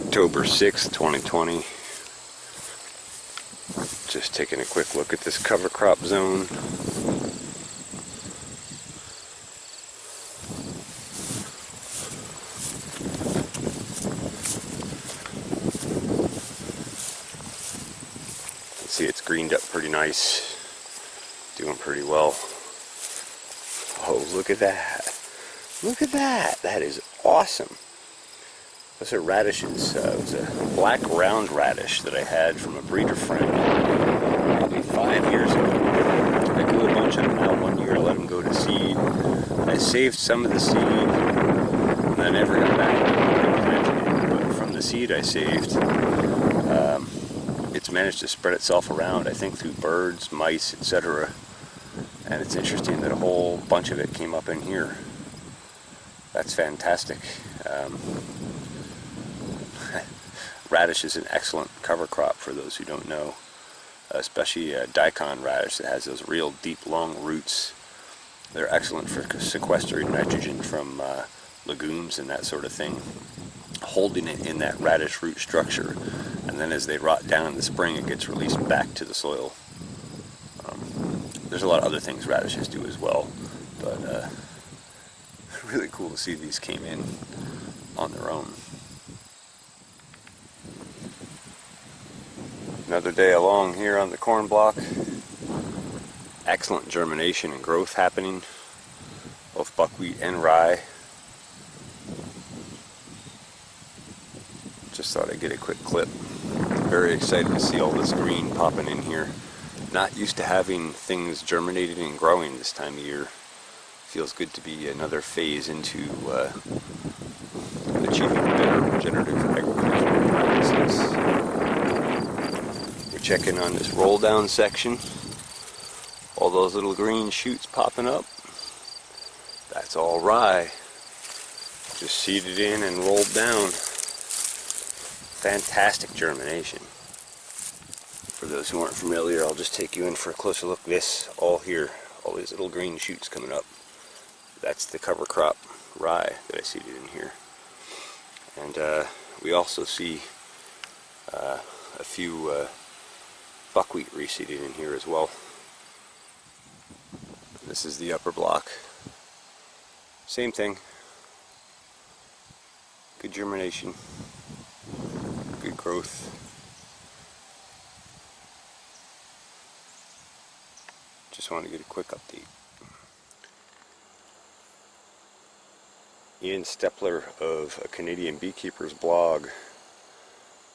October 6th, 2020. Just taking a quick look at this cover crop zone. You can see it's greened up pretty nice. Doing pretty well. Oh, look at that. Look at that. That is awesome. Those are radishes. It was a black round radish that I had from a breeder friend maybe 5 years ago. I grew a bunch of them out one year. I let them go to seed. I saved some of the seed, and I never got back to planting it. But from the seed I saved, it's managed to spread itself around, I think through birds, mice, etc. And it's interesting that a whole bunch of it came up in here. That's fantastic. Radish is an excellent cover crop for those who don't know, especially daikon radish that has those real deep, long roots. They're excellent for sequestering nitrogen from legumes and that sort of thing, holding it in that radish root structure, and then as they rot down in the spring, it gets released back to the soil. There's a lot of other things radishes do as well, but really cool to see these came in on their own. Another day along here on the corn block. Excellent germination and growth happening, both buckwheat and rye. Just thought I'd get a quick clip. Very excited to see all this green popping in here. Not used to having things germinating and growing this time of year. Feels good to be another phase into achieving better regenerative agricultural practices. We're checking on this roll down section. All those little green shoots popping up. That's all rye. Just seeded in and rolled down. Fantastic germination. For those who aren't familiar, I'll just take you in for a closer look. This all here, all these little green shoots coming up. That's the cover crop rye that I seeded in here. And we also see a few buckwheat reseeded in here as well. This is the upper block. Same thing. Good germination, good growth. Just wanted to get a quick update. Ian Stepler of A Canadian Beekeeper's blog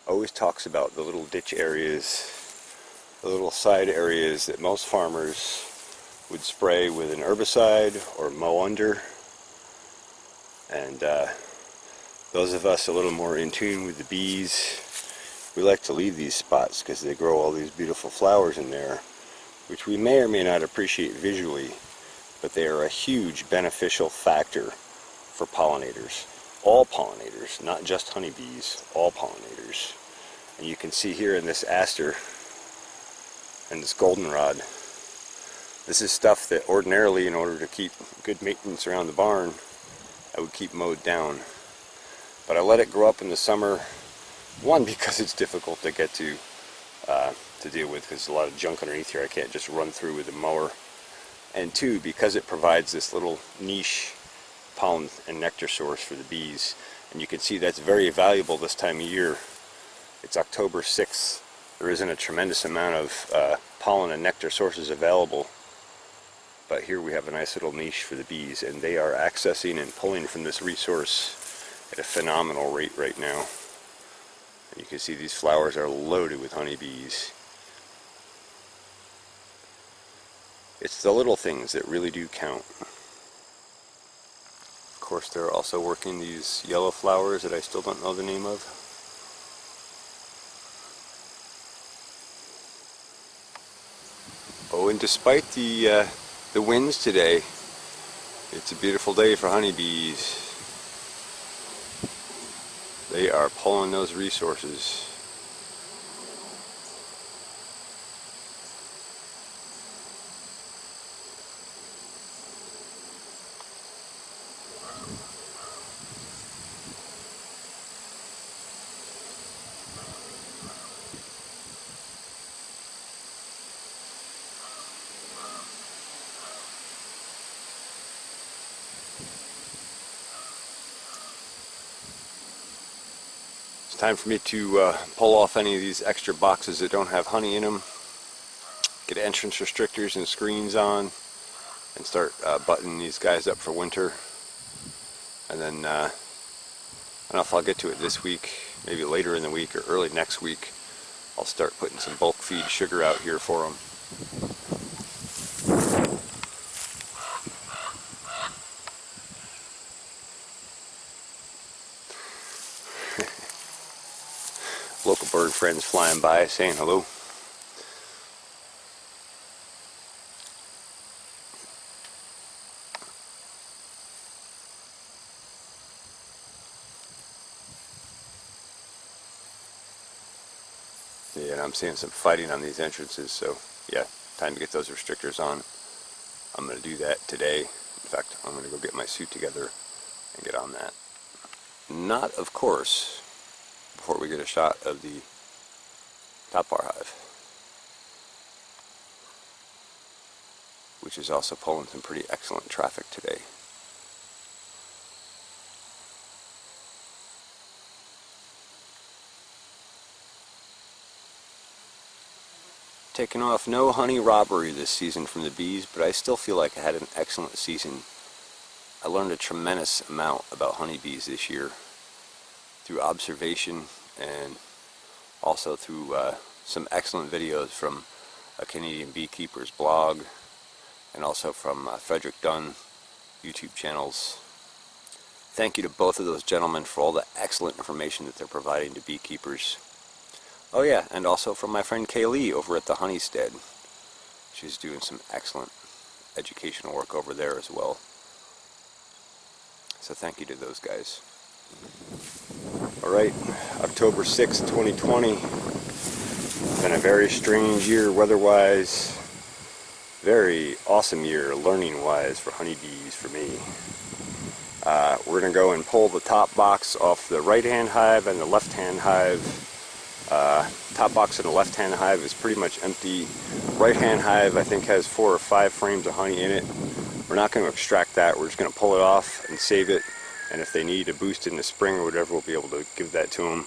always talks about the little ditch areas, the little side areas that most farmers would spray with an herbicide or mow under. And those of us a little more in tune with the bees, we like to leave these spots because they grow all these beautiful flowers in there, which we may or may not appreciate visually, but they are a huge beneficial factor for pollinators. All pollinators, not just honeybees, all pollinators. And you can see here in this aster and this goldenrod, this is stuff that ordinarily, in order to keep good maintenance around the barn, I would keep mowed down. But I let it grow up in the summer, one, because it's difficult to get to deal with, because there's a lot of junk underneath here I can't just run through with a mower, and two, because it provides this little niche pollen and nectar source for the bees. And you can see that's very valuable this time of year. It's October 6th. There isn't a tremendous amount of pollen and nectar sources available, but here we have a nice little niche for the bees, and they are accessing and pulling from this resource at a phenomenal rate right now. And you can see these flowers are loaded with honeybees. It's the little things that really do count. Of course, they're also working these yellow flowers that I still don't know the name of. Oh, and despite the winds today, it's a beautiful day for honeybees. They are pulling those resources. It's time for me to pull off any of these extra boxes that don't have honey in them, get entrance restrictors and screens on, and start buttoning these guys up for winter. And then I don't know if I'll get to it this week, maybe later in the week or early next week. I'll start putting some bulk feed sugar out here for them. Local bird friends flying by saying hello. Yeah, and I'm seeing some fighting on these entrances, so yeah, time to get those restrictors on. I'm going to do that today. In fact, I'm going to go get my suit together and get on that. Not, of course, before we get a shot of the top bar hive, which is also pulling some pretty excellent traffic today. Taking off no honey robbery this season from the bees, but I still feel like I had an excellent season. I learned a tremendous amount about honeybees this year through observation and also through some excellent videos from a Canadian beekeeper's blog and also from Frederick Dunn YouTube channels. Thank you to both of those gentlemen for all the excellent information that they're providing to beekeepers. Oh yeah, and also from my friend Kaylee over at the Honeystead. She's doing some excellent educational work over there as well. So thank you to those guys. Alright, October 6th, 2020. It's been a very strange year weather-wise. Very awesome year learning-wise for honeybees for me. We're going to go and pull the top box off the right-hand hive and the left-hand hive. Top box in the left-hand hive is pretty much empty. Right-hand hive I think has 4 or 5 frames of honey in it. We're not going to extract that. We're just going to pull it off and save it. And if they need a boost in the spring or whatever, we'll be able to give that to them.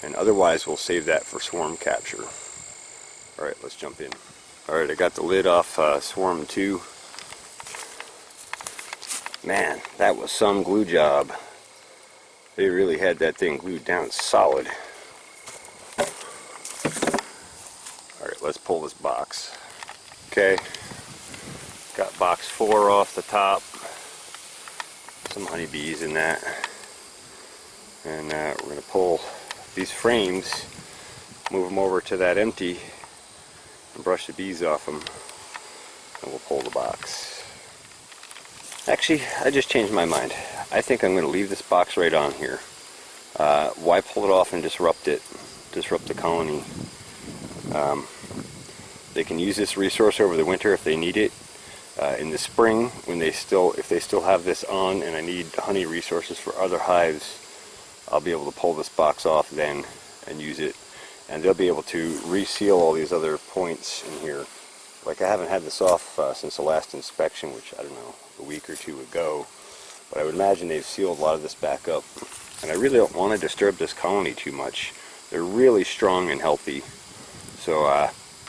And otherwise, we'll save that for swarm capture. Alright, let's jump in. Alright, I got the lid off Swarm 2. Man, that was some glue job. They really had that thing glued down solid. Alright, let's pull this box. Okay, got box 4 off the top. Some honeybees in that. And we're going to pull these frames, move them over to that empty, and brush the bees off them. And we'll pull the box. Actually, I just changed my mind. I think I'm going to leave this box right on here. Why pull it off and disrupt the colony? They can use this resource over the winter if they need it. In the spring, when if they still have this on and I need honey resources for other hives, I'll be able to pull this box off then and use it. And they'll be able to reseal all these other points in here. Like I haven't had this off since the last inspection, which I don't know, a week or 2 ago. But I would imagine they've sealed a lot of this back up. And I really don't want to disturb this colony too much. They're really strong and healthy. So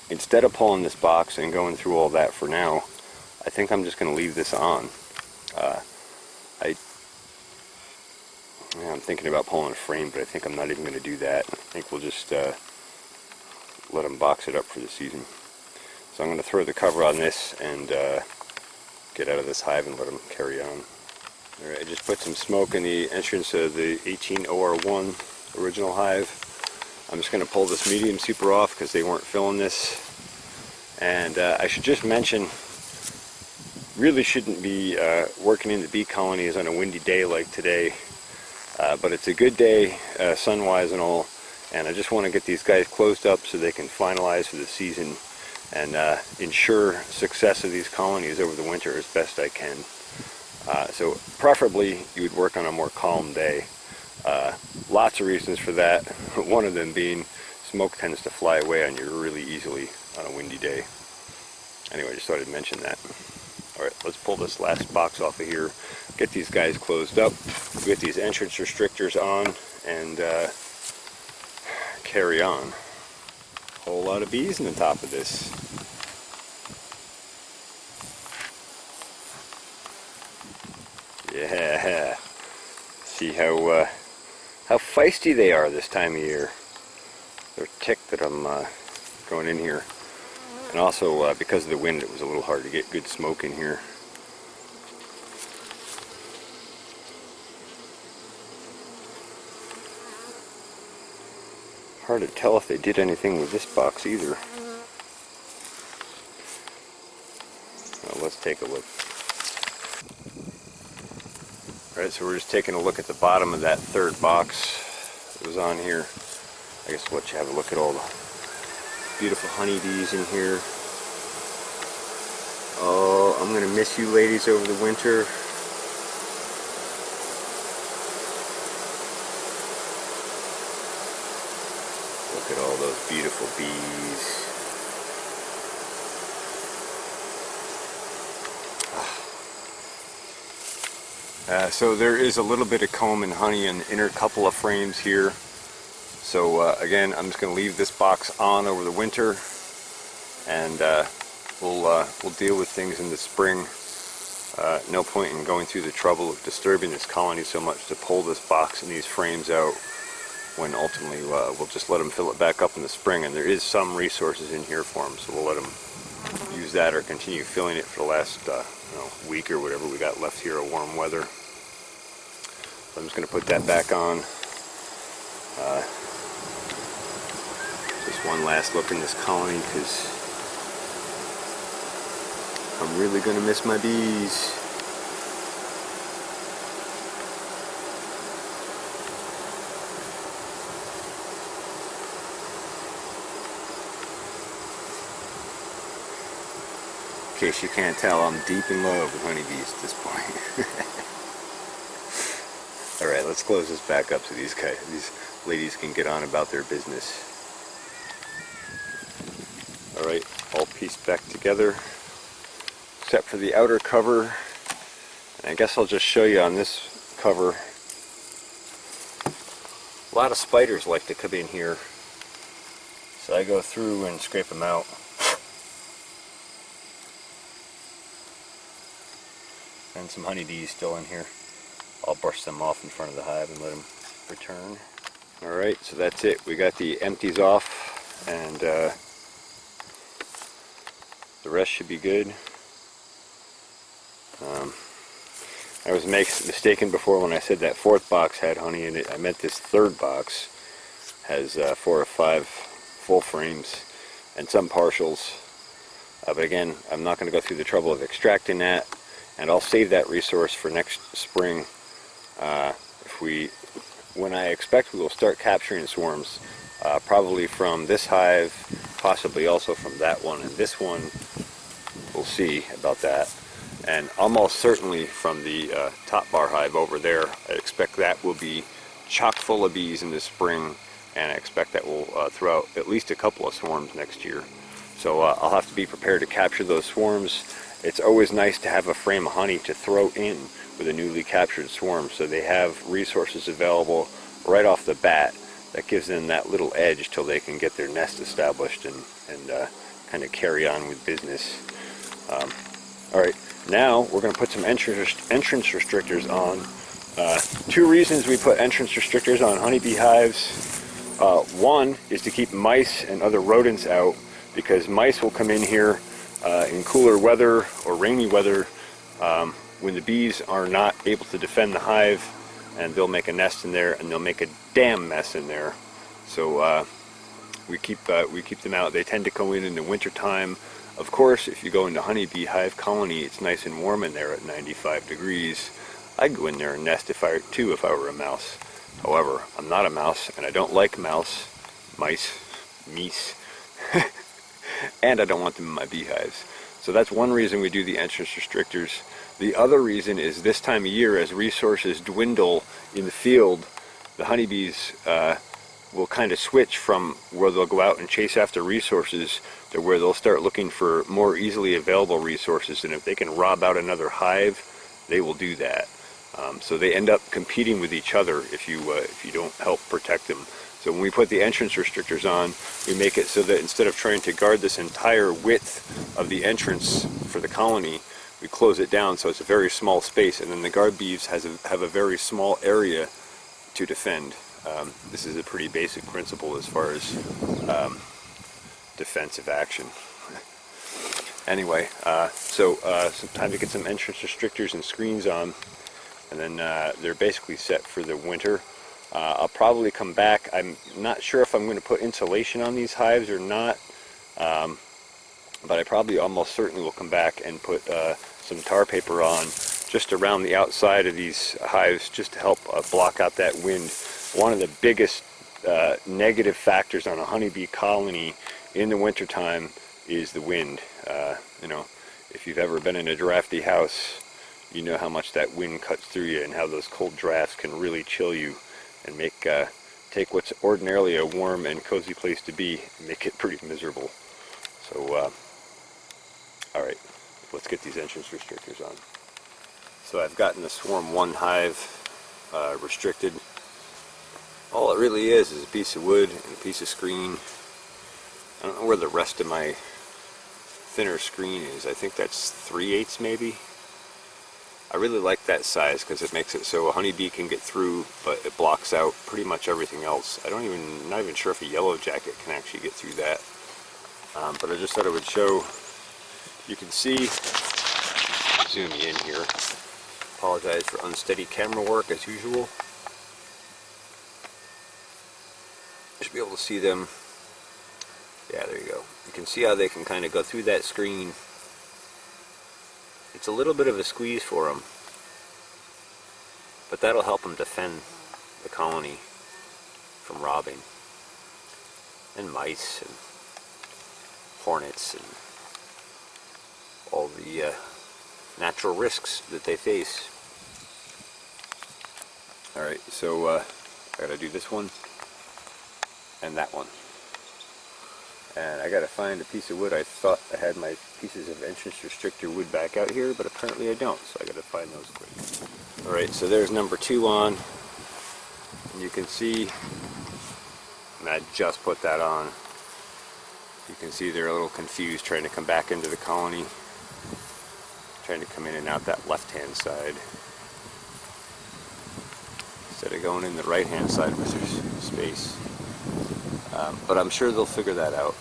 instead of pulling this box and going through all that for now, I think I'm just going to leave this on. I'm thinking about pulling a frame, but I think I'm not even going to do that. I think we'll just let them box it up for the season. So I'm going to throw the cover on this and get out of this hive and let them carry on. Alright, I just put some smoke in the entrance of the 18OR1 original hive. I'm just going to pull this medium super off because they weren't filling this. And I should just mention, really shouldn't be working in the bee colonies on a windy day like today. But it's a good day, sun-wise and all, and I just want to get these guys closed up so they can finalize for the season and ensure success of these colonies over the winter as best I can. So preferably you would work on a more calm day. Lots of reasons for that, one of them being smoke tends to fly away on you really easily on a windy day. Anyway, just thought I'd mention that. Alright, let's pull this last box off of here, get these guys closed up, get these entrance restrictors on, and carry on. Whole lot of bees on the top of this. Yeah, see how feisty they are this time of year. They're ticked that I'm going in here, and also because of the wind, it was a little hard to get good smoke in here. Hard to tell if they did anything with this box either. Well, let's take a look. Alright, so we're just taking a look at the bottom of that third box that was on here. I guess we'll let you have a look at all the beautiful honeybees in here. Oh, I'm going to miss you ladies over the winter. Look at all those beautiful bees. So there is a little bit of comb and honey in the inner couple of frames here. So again, I'm just going to leave this box on over the winter, and we'll deal with things in the spring. No point in going through the trouble of disturbing this colony so much to pull this box and these frames out, when ultimately we'll just let them fill it back up in the spring. And there is some resources in here for them, so we'll let them use that or continue filling it for the last week or whatever we got left here of warm weather. So I'm just going to put that back on. Just one last look in this colony, because I'm really going to miss my bees. In case you can't tell, I'm deep in love with honeybees at this point. Alright, let's close this back up so these ladies can get on about their business. Alright, all pieced back together, except for the outer cover. And I guess I'll just show you on this cover. A lot of spiders like to come in here, so I go through and scrape them out. And some honeybees still in here. I'll brush them off in front of the hive and let them return. Alright, so that's it. We got the empties off, and the rest should be good. I was mistaken before when I said that fourth box had honey in it. I meant this third box has 4 or 5 full frames and some partials. But again, I'm not going to go through the trouble of extracting that, and I'll save that resource for next spring. When I expect we will start capturing swarms, probably from this hive, possibly also from that one and this one. We'll see about that. And almost certainly from the top bar hive over there. I expect that will be chock full of bees in the spring, and I expect that will throw out at least a couple of swarms next year. So I'll have to be prepared to capture those swarms. It's always nice to have a frame of honey to throw in with a newly captured swarm, so they have resources available right off the bat. That gives them that little edge till they can get their nest established and kind of carry on with business. Alright, now we're going to put some entrance restrictors on. 2 reasons we put entrance restrictors on honeybee hives. One is to keep mice and other rodents out, because mice will come in here in cooler weather or rainy weather when the bees are not able to defend the hive, and they'll make a nest in there and they'll make a damn mess in there. So we keep them out. They tend to go in the winter time. Of course, if you go into honeybee hive colony, it's nice and warm in there at 95 degrees. I'd go in there and nest if I were a mouse. However, I'm not a mouse, and I don't like mice, and I don't want them in my beehives. So that's one reason we do the entrance restrictors. The other reason is this time of year, as resources dwindle in the field, the honeybees will kind of switch from where they'll go out and chase after resources to where they'll start looking for more easily available resources. And if they can rob out another hive, they will do that. So they end up competing with each other if you don't help protect them. So So when we put the entrance restrictors on, we make it so that instead of trying to guard this entire width of the entrance for the colony, we close it down so it's a very small space, and then the guard beeves have a very small area to defend. This is a pretty basic principle as far as defensive action. Anyway, so some time to get some entrance restrictors and screens on, and then they're basically set for the winter. I'll probably come back. I'm not sure if I'm going to put insulation on these hives or not, but I probably almost certainly will come back and put some tar paper on just around the outside of these hives, just to help block out that wind. One of the biggest negative factors on a honeybee colony in the wintertime is the wind. You know, if you've ever been in a drafty house, you know how much that wind cuts through you and how those cold drafts can really chill you and make take what's ordinarily a warm and cozy place to be and make it pretty miserable. So all right, let's get these entrance restrictors on. So I've gotten the Swarm 1 hive restricted. All it really is a piece of wood and a piece of screen. I don't know where the rest of my thinner screen is. I think that's 3/8 maybe. I really like that size because it makes it so a honeybee can get through, but it blocks out pretty much everything else. Not even sure if a yellow jacket can actually get through that. But I just thought I would show. You can see, zoom you in here. Apologize for unsteady camera work as usual. You should be able to see them. Yeah, there you go. You can see how they can kind of go through that screen. It's a little bit of a squeeze for them, but that'll help them defend the colony from robbing and mice and hornets and all the natural risks that they face. Alright, so I gotta do this one and that one. And I gotta find a piece of wood. I thought I had my pieces of entrance restrictor wood back out here, but apparently I don't, so I gotta find those quick. Alright, so there's number 2 on. And you can see, and I just put that on. You can see they're a little confused trying to come back into the colony. Trying to come in and out that left-hand side. Instead of going in the right-hand side where there's space. But I'm sure they'll figure that out.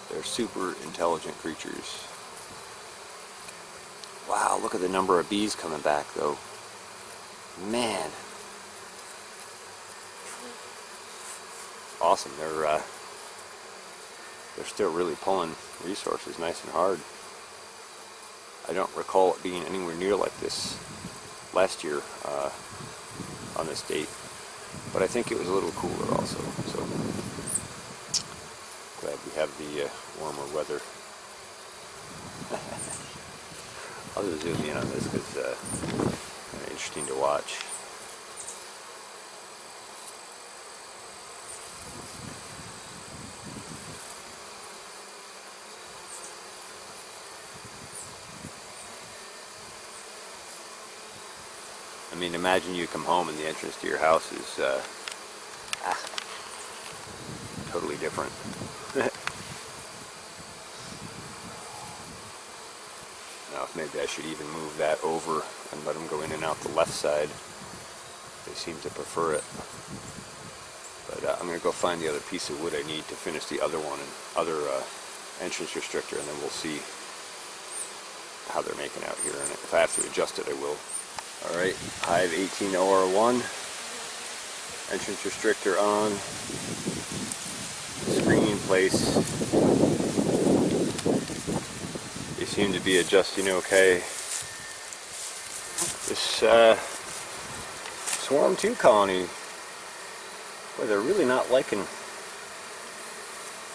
They're super intelligent creatures. Wow, look at the number of bees coming back though. Man. Awesome. They're still really pulling resources nice and hard. I don't recall it being anywhere near like this last year on this date. But I think it was a little cooler also, so glad we have the warmer weather. I'll just zoom in on this because it's kind of interesting to watch. I mean, imagine you come home and the entrance to your house is totally different. Now, maybe I should even move that over and let them go in and out the left side. They seem to prefer it. But I'm going to go find the other piece of wood I need to finish the other one and other entrance restrictor, and then we'll see how they're making out here. And if I have to adjust it, I will. Alright, Hive 18 OR1, entrance restrictor on, screen in place. They seem to be adjusting okay. This Swarm 2 colony, boy, they're really not liking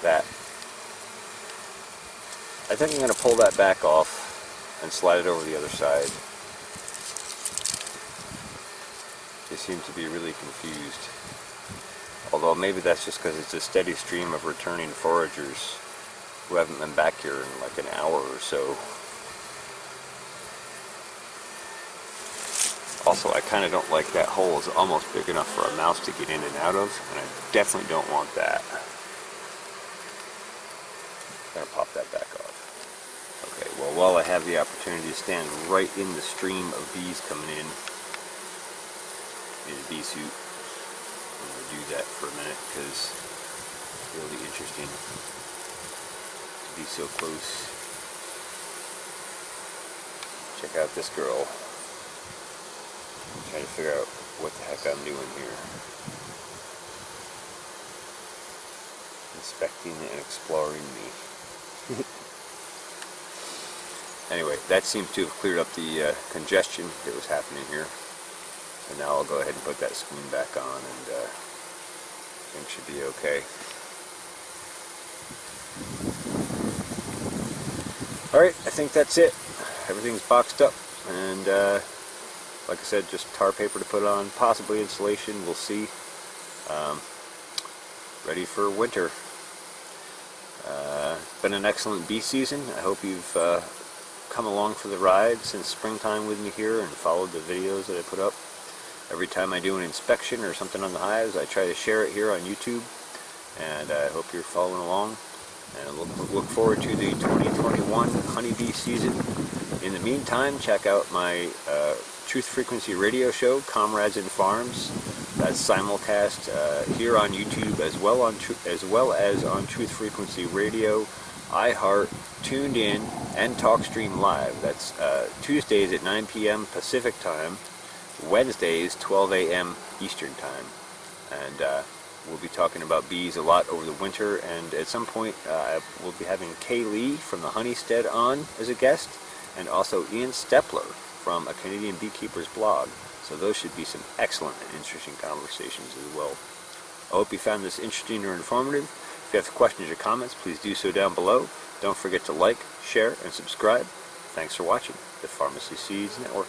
that. I think I'm going to pull that back off and slide it over the other side. They seem to be really confused. Although maybe that's just because it's a steady stream of returning foragers who haven't been back here in like an hour or so. Also, also I kind of don't like that hole. It's almost big enough for a mouse to get in and out of, and I definitely don't want that. I'm gonna pop that back off. Okay, well, while I have the opportunity to stand right in the stream of bees coming in a bee suit, I'm gonna do that for a minute because it's really interesting to be so close. Check out this girl. I'm trying to figure out what the heck I'm doing here. Inspecting and exploring me. Anyway, that seems to have cleared up the congestion that was happening here. And now I'll go ahead and put that screen back on, and things should be okay. Alright, I think that's it. Everything's boxed up, and like I said, just tar paper to put on, possibly insulation, we'll see. Ready for winter. It's been an excellent bee season. I hope you've come along for the ride since springtime with me here and followed the videos that I put up. Every time I do an inspection or something on the hives, I try to share it here on YouTube, and I hope you're following along. And I look forward to the 2021 honeybee season. In the meantime, check out my Truth Frequency radio show, Comrades in Farms. That's simulcast here on YouTube as well as on Truth Frequency Radio, iHeart, Tuned In, and TalkStream Live. That's Tuesdays at 9 p.m. Pacific Time, Wednesdays 12 a.m. Eastern Time. And we'll be talking about bees a lot over the winter, and at some point we'll be having Kay Lee from the Honeystead on as a guest, and also Ian Stepler from A Canadian Beekeeper's Blog. So those should be some excellent and interesting conversations as well. I hope you found this interesting or informative. If you have questions or comments, please do so down below. Don't forget to like, share, and subscribe. Thanks for watching the Pharmacy Seeds Network.